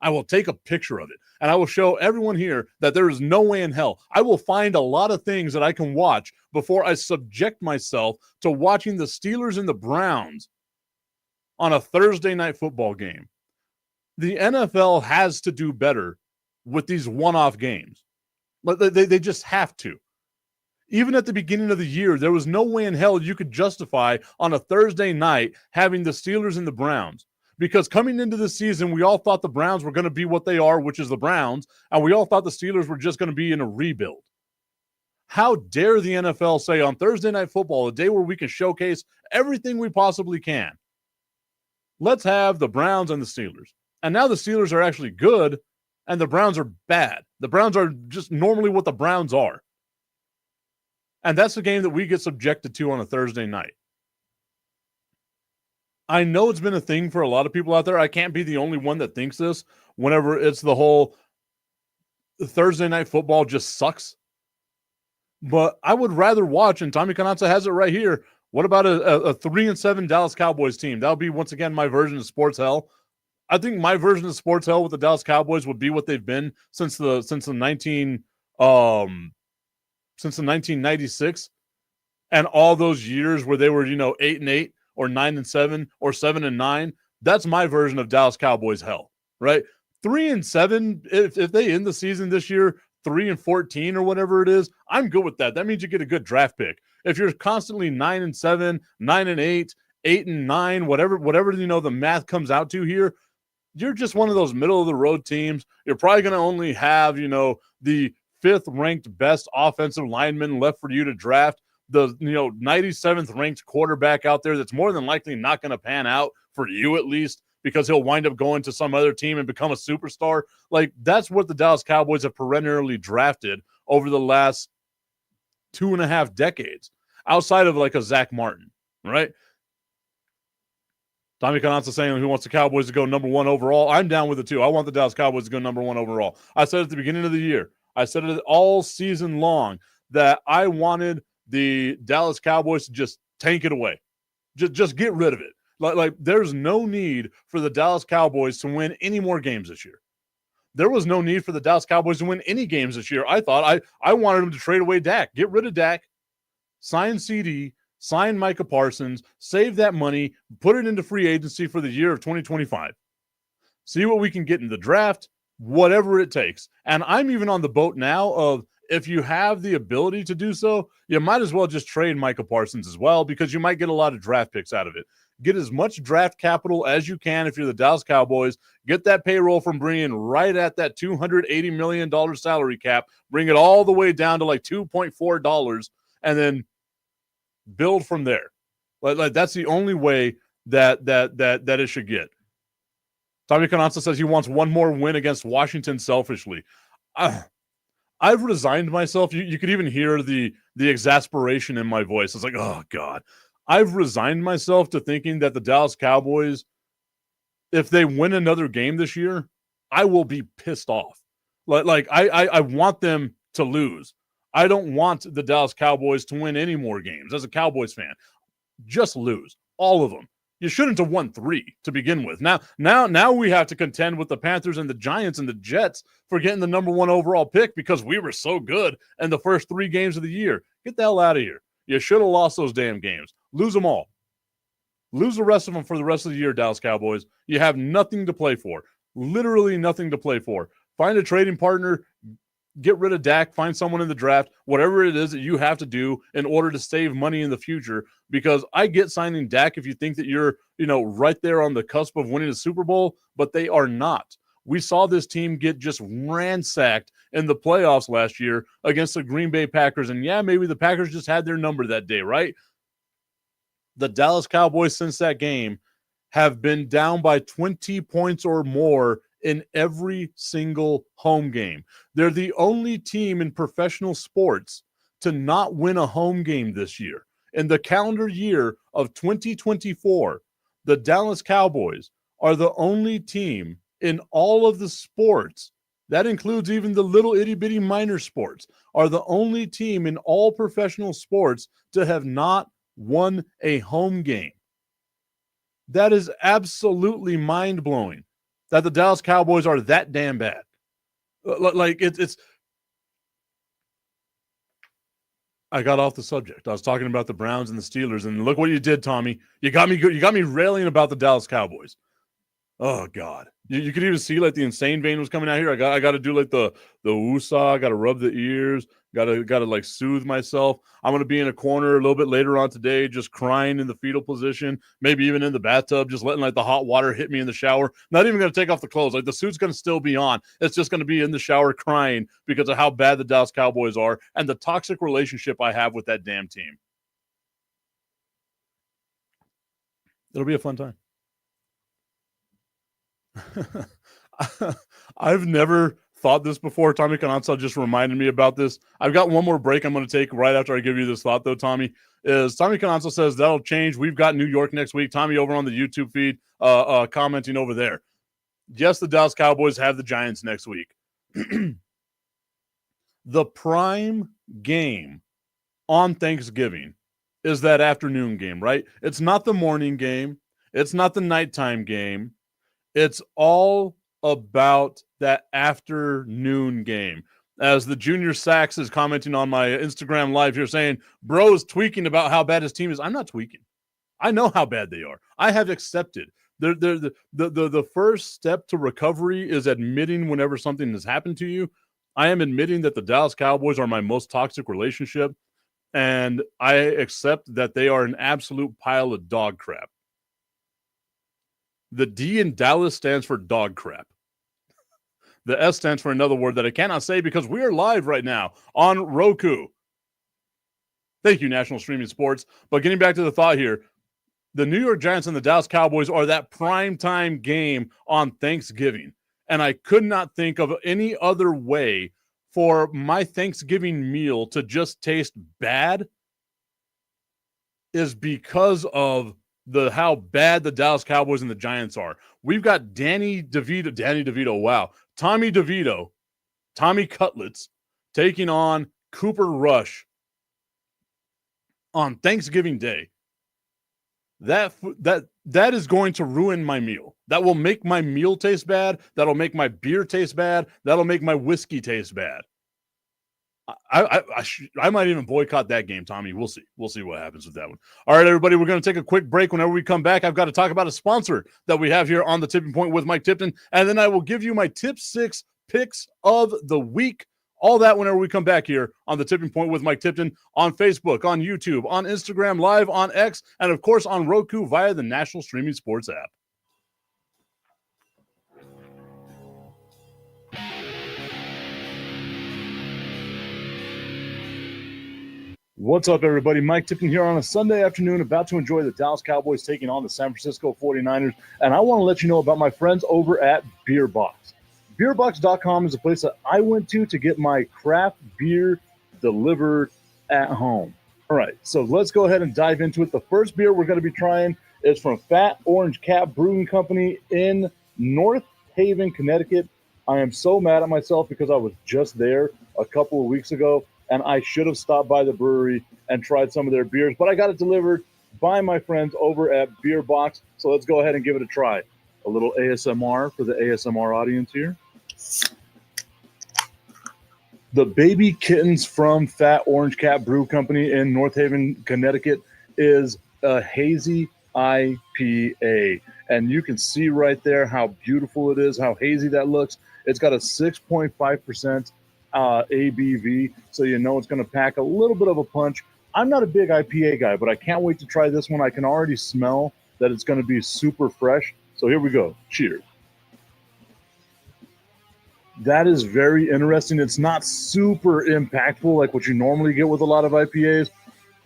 I will take a picture of it, and I will show everyone here that there is no way in hell. I will find a lot of things that I can watch before I subject myself to watching the Steelers and the Browns on a Thursday night football game. The NFL has to do better with these one-off games. They just have to. Even at the beginning of the year, there was no way in hell you could justify on a Thursday night having the Steelers and the Browns. Because coming into the season, we all thought the Browns were going to be what they are, which is the Browns, and we all thought the Steelers were just going to be in a rebuild. How dare the NFL say on Thursday Night Football, a day where we can showcase everything we possibly can, let's have the Browns and the Steelers. And now the Steelers are actually good, and the Browns are bad. The Browns are just normally what the Browns are. And that's the game that we get subjected to on a Thursday night. I know it's been a thing for a lot of people out there. I can't be the only one that thinks this whenever it's the whole Thursday night football just sucks. But I would rather watch, and Tommy Canazza has it right here. What about a 3-7 Dallas Cowboys team? That would be, once again, my version of sports hell. I think my version of sports hell with the Dallas Cowboys would be what they've been since the 1996 and all those years where they were, 8-8 or 9-7 or 7-9. That's my version of Dallas Cowboys hell, right? 3-7. If they end the season this year 3-14 or whatever it is, I'm good with that. That means you get a good draft pick. If you're constantly 9-7, 9-8, 8-9, whatever the math comes out to here, you're just one of those middle of the road teams. You're probably going to only have, the 5th ranked best offensive lineman left for you to draft, the 97th ranked quarterback out there that's more than likely not going to pan out for you, at least, because he'll wind up going to some other team and become a superstar. Like, that's what the Dallas Cowboys have perennially drafted over the last 2.5 decades, outside of like a Zach Martin, right? Tommy Canazza saying he wants the Cowboys to go number 1 overall. I'm down with it too. I want the Dallas Cowboys to go number 1 overall. I said at the beginning of the year, I said it all season long, that I wanted the Dallas Cowboys to just tank it away. Just get rid of it. Like there's no need for the Dallas Cowboys to win any more games this year. There was no need for the Dallas Cowboys to win any games this year. I thought I wanted them to trade away Dak. Get rid of Dak. Sign CD. Sign Micah Parsons. Save that money. Put it into free agency for the year of 2025. See what we can get in the draft. Whatever it takes. And I'm even on the boat now of, if you have the ability to do so, you might as well just trade Micah Parsons as well, because you might get a lot of draft picks out of it. Get as much draft capital as you can if you're the Dallas Cowboys. Get that payroll from bringing right at that $280 million salary cap. Bring it all the way down to like $2.4, and then build from there. Like that's the only way that it should get. Tommy Canazza says he wants one more win against Washington selfishly. I've resigned myself. You could even hear the exasperation in my voice. It's like, oh, God. I've resigned myself to thinking that the Dallas Cowboys, if they win another game this year, I will be pissed off. I want them to lose. I don't want the Dallas Cowboys to win any more games. As a Cowboys fan, just lose. All of them. You shouldn't have won 3 to begin with. Now we have to contend with the Panthers and the Giants and the Jets for getting the number 1 overall pick because we were so good in the first 3 games of the year. Get the hell out of here. You should have lost those damn games. Lose them all. Lose the rest of them for the rest of the year, Dallas Cowboys. You have nothing to play for. Literally nothing to play for. Find a trading partner. Get rid of Dak, find someone in the draft, whatever it is that you have to do in order to save money in the future. Because I get signing Dak if you think that you're, right there on the cusp of winning a Super Bowl, but they are not. We saw this team get just ransacked in the playoffs last year against the Green Bay Packers. And yeah, maybe the Packers just had their number that day, right? The Dallas Cowboys since that game have been down by 20 points or more in every single home game. They're the only team in professional sports to not win a home game this year. In the calendar year of 2024, the Dallas Cowboys are the only team in all of the sports, that includes even the little itty-bitty minor sports, are the only team in all professional sports to have not won a home game. That is absolutely mind-blowing. that the Dallas Cowboys are that damn bad. Like it's. I got off the subject. I was talking about the Browns and the Steelers, and look what you did, Tommy. You got me good. You got me railing about the Dallas Cowboys. Oh God. You could even see like the insane vein was coming out here. I got to do like the woosah. I got to rub the ears. Got to like soothe myself. I'm gonna be in a corner a little bit later on today, just crying in the fetal position. Maybe even in the bathtub, just letting like the hot water hit me in the shower. Not even gonna take off the clothes. Like the suit's gonna still be on. It's just gonna be in the shower crying because of how bad the Dallas Cowboys are and the toxic relationship I have with that damn team. It'll be a fun time. I've never thought this before. Tommy Cananza just reminded me about this. I've got one more break I'm going to take right after I give you this thought, though, Tommy. Is Tommy Cananza says that'll change. We've got New York next week. Tommy over on the YouTube feed commenting over there. Yes, the Dallas Cowboys have the Giants next week. The prime game on Thanksgiving is that afternoon game, right? It's not the morning game. It's not the nighttime game. It's all about that afternoon game. As the Junior Sachs is commenting on my Instagram live here saying, bro is tweaking about how bad his team is. I'm not tweaking. I know how bad they are. I have accepted. The first step to recovery is admitting whenever something has happened to you. I am admitting that the Dallas Cowboys are my most toxic relationship, and I accept that they are an absolute pile of dog crap. The D in Dallas stands for dog crap. The S stands for another word that I cannot say because we are live right now on Roku. Thank you, National Streaming Sports. But getting back to the thought here, the New York Giants and the Dallas Cowboys are that primetime game on Thanksgiving. And I could not think of any other way for my Thanksgiving meal to just taste bad is because of how bad the Dallas Cowboys and the Giants are. We've got Tommy DeVito, Tommy Cutlets taking on Cooper Rush on Thanksgiving Day. That is going to ruin my meal. That will make my meal taste bad. That'll make my beer taste bad. That'll make my whiskey taste bad. I might even boycott that game, Tommy. We'll see. We'll see what happens with that one. All right, everybody, we're going to take a quick break. Whenever we come back, I've got to talk about a sponsor that we have here on the Tipping Point with Mike Tipton, and then I will give you my Tip 6 picks of the week. All that whenever we come back here on the Tipping Point with Mike Tipton on Facebook, on YouTube, on Instagram Live, on X, and of course on Roku via the National Streaming Sports app. What's up, everybody? Mike Tipton here on a Sunday afternoon, about to enjoy the Dallas Cowboys taking on the San Francisco 49ers. And I want to let you know about my friends over at Beer Box. Beerbox.com is a place that I went to get my craft beer delivered at home. All right, so let's go ahead and dive into it. The first beer we're going to be trying is from Fat Orange Cat Brewing Company in North Haven, Connecticut. I am so mad at myself because I was just there a couple of weeks ago, and I should have stopped by the brewery and tried some of their beers, but I got it delivered by my friends over at Beer Box. So let's go ahead and give it a try. A little ASMR for the ASMR audience here. The Baby Kittens from Fat Orange Cat Brew Company in North Haven, Connecticut is a hazy IPA. And you can see right there how beautiful it is, how hazy that looks. It's got a 6.5% ABV, so you know it's going to pack a little bit of a punch. I'm not a big IPA guy, but I can't wait to try this one. I can already smell that it's going to be super fresh. So here we go. Cheers. That is very interesting. It's not super impactful like what you normally get with a lot of IPAs.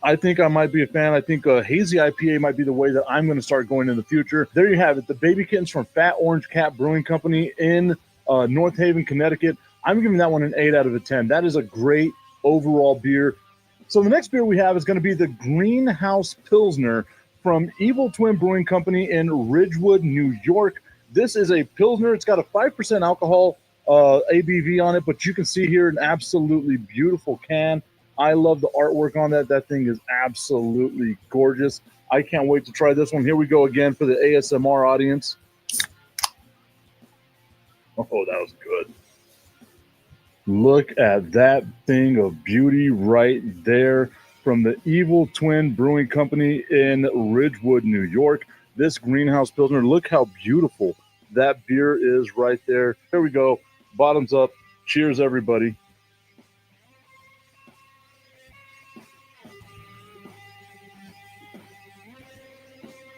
I think I might be a fan. I think a hazy IPA might be the way that I'm going to start going in the future. There you have it. The Baby Kittens from Fat Orange Cat Brewing Company in North Haven, Connecticut. I'm giving that one an 8 out of 10. That is a great overall beer. So the next beer we have is going to be the Greenhouse Pilsner from Evil Twin Brewing Company in Ridgewood, New York. This is a Pilsner. It's got a 5% alcohol ABV on it, but you can see here an absolutely beautiful can. I love the artwork on that. That thing is absolutely gorgeous. I can't wait to try this one. Here we go again for the ASMR audience. Oh, that was good. Look at that thing of beauty right there from the Evil Twin Brewing Company in Ridgewood, New York. This Greenhouse Pilsner, look how beautiful that beer is right there. There we go. Bottoms up. Cheers, everybody.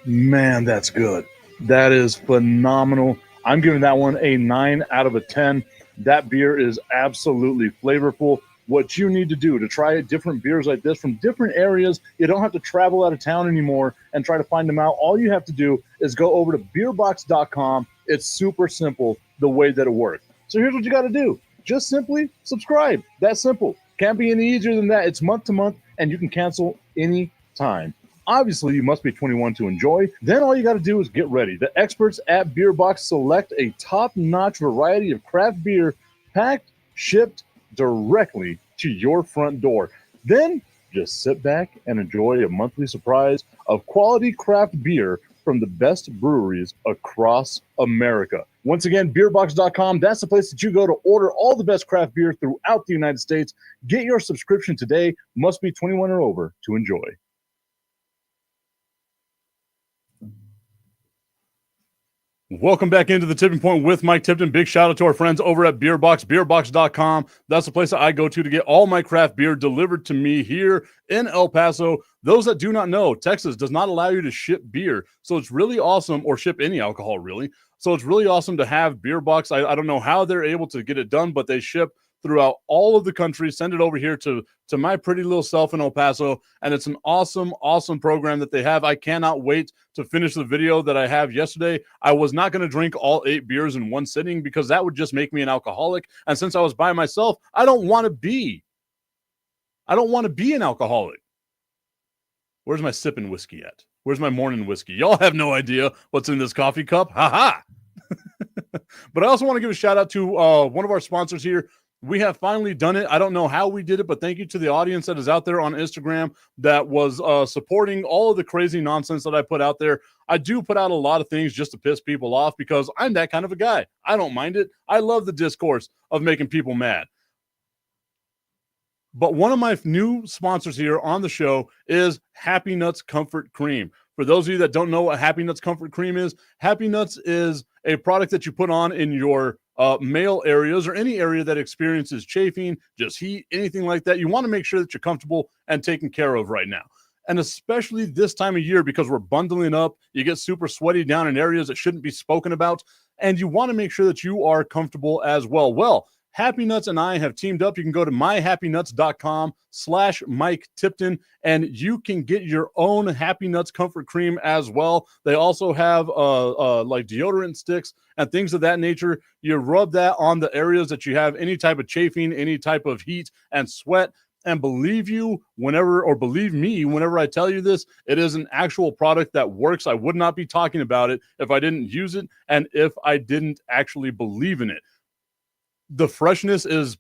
Man, that's good. That is phenomenal. I'm giving that one a 9 out of a 10. That beer is absolutely flavorful. What you need to do to try different beers like this from different areas, you don't have to travel out of town anymore and try to find them out. All you have to do is go over to beerbox.com. It's super simple the way that it works. So here's what you got to do. Just simply subscribe. That's simple. Can't be any easier than that. It's month to month, and you can cancel any time. Obviously, you must be 21 to enjoy. Then all you got to do is get ready. The experts at Beerbox select a top-notch variety of craft beer packed, shipped directly to your front door. Then just sit back and enjoy a monthly surprise of quality craft beer from the best breweries across America. Once again, beerbox.com, that's the place that you go to order all the best craft beer throughout the United States. Get your subscription today. Must be 21 or over to enjoy. Welcome back into the Tipping Point with Mike Tipton. Big shout out to our friends over at Beerbox, beerbox.com. That's the place that I go to get all my craft beer delivered to me here in El Paso. Those that do not know, Texas does not allow you to ship beer. So it's really awesome, or ship any alcohol, really. So it's really awesome to have Beerbox. I don't know how they're able to get it done, but they ship throughout all of the country, send it over here to my pretty little self in El Paso, and it's an awesome, awesome program that they have. I cannot wait to finish the video that I have yesterday. I was not going to drink all 8 beers in one sitting because that would just make me an alcoholic, and since I was by myself, I don't want to be an alcoholic. Where's my sipping whiskey at? Where's my morning whiskey? Y'all have no idea what's in this coffee cup. Ha-ha! But I also want to give a shout out to one of our sponsors here. We have finally done it. I don't know how we did it, but thank you to the audience that is out there on Instagram that was supporting all of the crazy nonsense that I put out there. I do put out a lot of things just to piss people off because I'm that kind of a guy. I don't mind it. I love the discourse of making people mad. But one of my new sponsors here on the show is Happy Nuts Comfort Cream. For those of you that don't know what Happy Nuts Comfort Cream is, Happy Nuts is a product that you put on in your male areas or any area that experiences chafing, just heat, anything like that. You want to make sure that you're comfortable and taken care of right now. And especially this time of year because we're bundling up, you get super sweaty down in areas that shouldn't be spoken about, and you want to make sure that you are comfortable as well. Well, Happy Nuts and I have teamed up. You can go to myhappynuts.com/Mike Tipton, and you can get your own Happy Nuts Comfort Cream as well. They also have like deodorant sticks and things of that nature. You rub that on the areas that you have any type of chafing, any type of heat and sweat. And believe me, whenever I tell you this, it is an actual product that works. I would not be talking about it if I didn't use it and if I didn't actually believe in it. The freshness is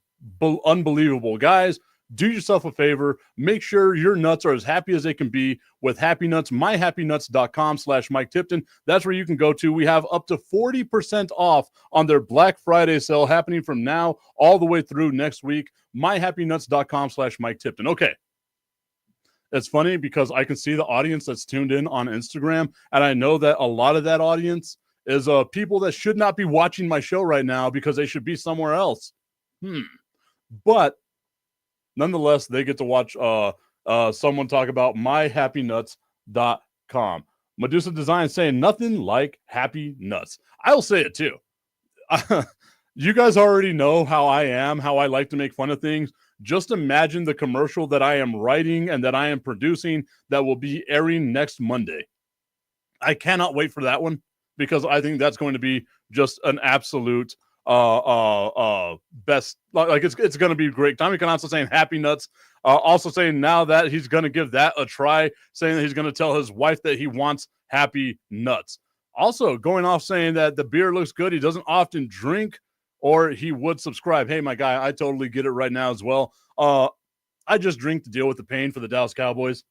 unbelievable. Guys, do yourself a favor. Make sure your nuts are as happy as they can be with Happy Nuts. myhappynuts.com/Mike Tipton. That's where you can go to. We have up to 40% off on their Black Friday sale happening from now all the way through next week. myhappynuts.com/Mike Tipton. Okay. It's funny because I can see the audience that's tuned in on Instagram, and I know that a lot of that audience is people that should not be watching my show right now because they should be somewhere else. But nonetheless, they get to watch someone talk about myhappynuts.com. Medusa Design saying nothing like Happy Nuts. I'll say it too. You guys already know how I am, how I like to make fun of things. Just imagine the commercial that I am writing and that I am producing that will be airing next Monday. I cannot wait for that one, because I think that's going to be just an absolute best. Like it's going to be great. Tommy Canazzo saying Happy Nuts. Also saying now that he's going to give that a try, saying that he's going to tell his wife that he wants Happy Nuts. Also going off saying that the beer looks good. He doesn't often drink, or he would subscribe. Hey, my guy, I totally get it right now as well. I just drink to deal with the pain for the Dallas Cowboys.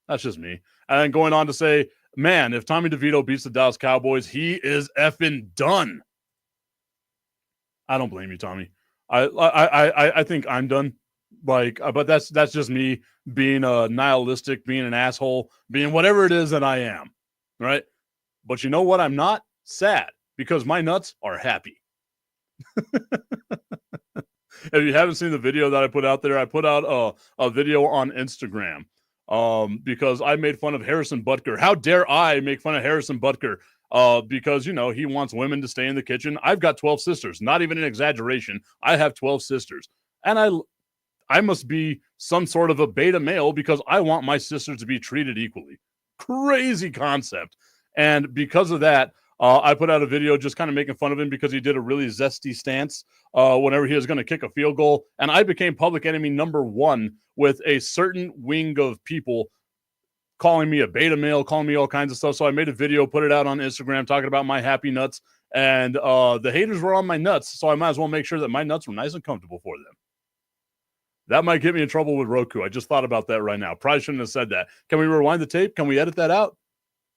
That's just me. And then going on to say, man, if Tommy DeVito beats the Dallas Cowboys, he is effing done. I don't blame you, Tommy. I think I'm done. But that's just me being nihilistic, being an asshole, being whatever it is that I am, right? But you know what? I'm not sad because my nuts are happy. If you haven't seen the video that I put out there, I put out a video on Instagram because I made fun of Harrison Butker. How dare I make fun of Harrison Butker? Because, he wants women to stay in the kitchen. I've got 12 sisters, not even an exaggeration. I have 12 sisters. And I must be some sort of a beta male because I want my sisters to be treated equally. Crazy concept. And because of that, I put out a video just kind of making fun of him because he did a really zesty stance whenever he was going to kick a field goal. And I became public enemy number one with a certain wing of people calling me a beta male, calling me all kinds of stuff. So I made a video, put it out on Instagram talking about my happy nuts. And the haters were on my nuts. So I might as well make sure that my nuts were nice and comfortable for them. That might get me in trouble with Roku. I just thought about that right now. Probably shouldn't have said that. Can we rewind the tape? Can we edit that out?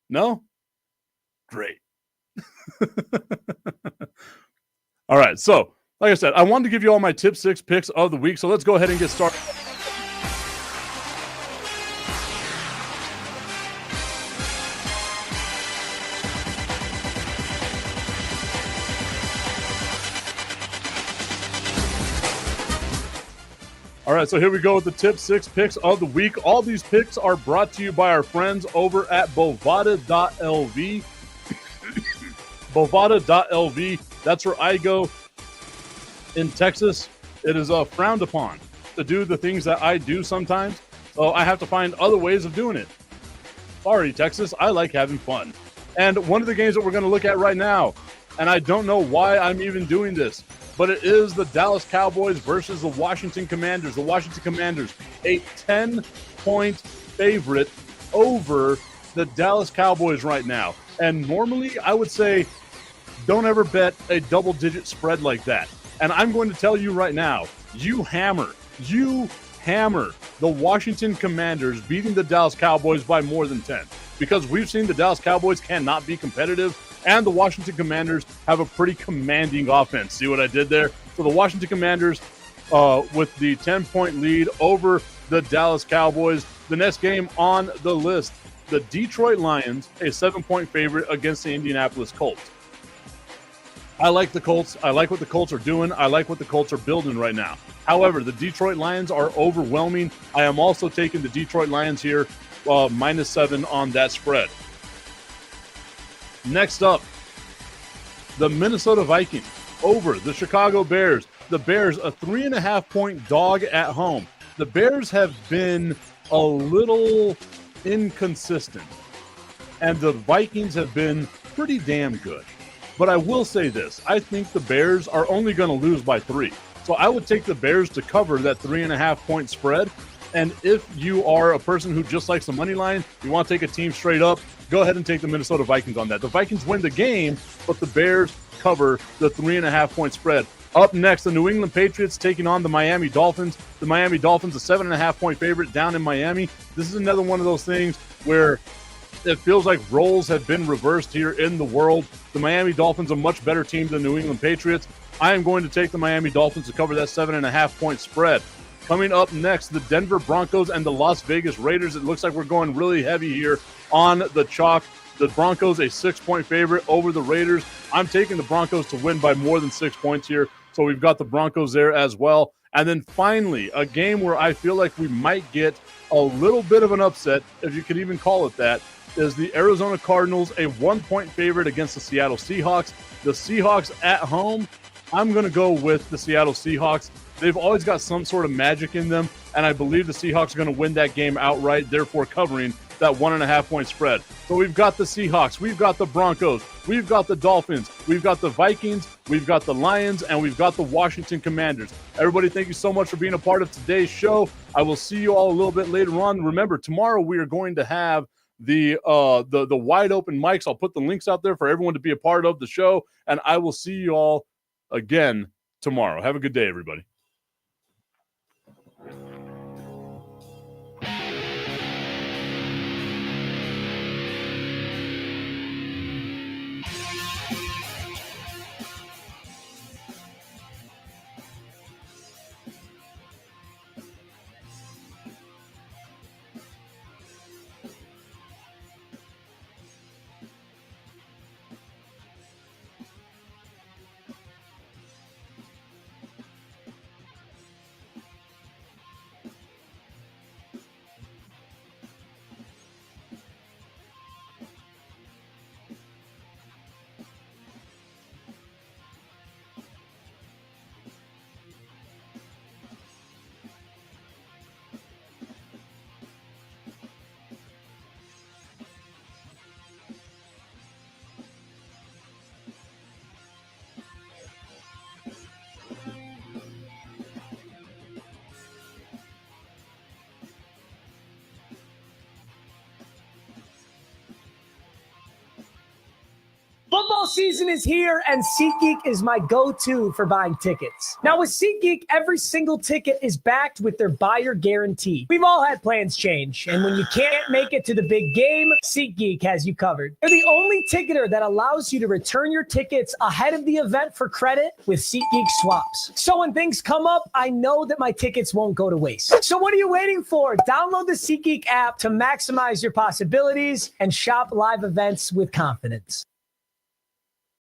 No? Great. All right. So, like I said, I wanted to give you all my tip 6 picks of the week. So let's go ahead and get started. All right, so here we go with the tip 6 picks of the week. All these picks are brought to you by our friends over at Bovada.lv. Bovada.lv. That's where I go in Texas. It is frowned upon to do the things that I do sometimes, so I have to find other ways of doing it. Sorry, Texas. I like having fun. And one of the games that we're going to look at right now, and I don't know why I'm even doing this, but it is the Dallas Cowboys versus the Washington Commanders. The Washington Commanders, a 10-point favorite over the Dallas Cowboys right now. And normally, I would say, don't ever bet a double-digit spread like that. And I'm going to tell you right now, you hammer the Washington Commanders beating the Dallas Cowboys by more than 10. Because we've seen the Dallas Cowboys cannot be competitive, and the Washington Commanders have a pretty commanding offense. See what I did there? So the Washington Commanders with the 10-point lead over the Dallas Cowboys. The next game on the list, the Detroit Lions, a 7-point favorite against the Indianapolis Colts. I like the Colts. I like what the Colts are doing. I like what the Colts are building right now. However, the Detroit Lions are overwhelming. I am also taking the Detroit Lions here, -7 on that spread. Next up, the Minnesota Vikings over the Chicago Bears. The Bears, a 3.5-point dog at home. The Bears have been a little inconsistent, and the Vikings have been pretty damn good. But I will say this. I think the Bears are only going to lose by 3. So I would take the Bears to cover that 3.5-point spread. And if you are a person who just likes the money line, you want to take a team straight up, go ahead and take the Minnesota Vikings on that. The Vikings win the game, but the Bears cover the 3.5-point spread. Up next, the New England Patriots taking on the Miami Dolphins. The Miami Dolphins, a 7.5-point favorite down in Miami. This is another one of those things where it feels like roles have been reversed here in the world. The Miami Dolphins, a much better team than the New England Patriots. I am going to take the Miami Dolphins to cover that 7.5-point spread. Coming up next, the Denver Broncos and the Las Vegas Raiders. It looks like we're going really heavy here on the chalk. The Broncos, a 6-point favorite over the Raiders. I'm taking the Broncos to win by more than 6 points here. So we've got the Broncos there as well. And then finally, a game where I feel like we might get a little bit of an upset, if you could even call it that, is the Arizona Cardinals, a 1-point favorite against the Seattle Seahawks. The Seahawks at home, I'm going to go with the Seattle Seahawks. They've always got some sort of magic in them, and I believe the Seahawks are going to win that game outright, therefore covering that 1.5-point spread. So we've got the Seahawks, we've got the Broncos, we've got the Dolphins, we've got the Vikings, we've got the Lions, and we've got the Washington Commanders. Everybody, thank you so much for being a part of today's show. I will see you all a little bit later on. Remember, tomorrow we are going to have the wide open mics. I'll put the links out there for everyone to be a part of the show, and I will see you all again tomorrow. Have a good day, everybody. Football season is here, and SeatGeek is my go-to for buying tickets. Now, with SeatGeek, every single ticket is backed with their buyer guarantee. We've all had plans change, and when you can't make it to the big game, SeatGeek has you covered. They're the only ticketer that allows you to return your tickets ahead of the event for credit with SeatGeek swaps. So when things come up, I know that my tickets won't go to waste. So what are you waiting for? Download the SeatGeek app to maximize your possibilities and shop live events with confidence.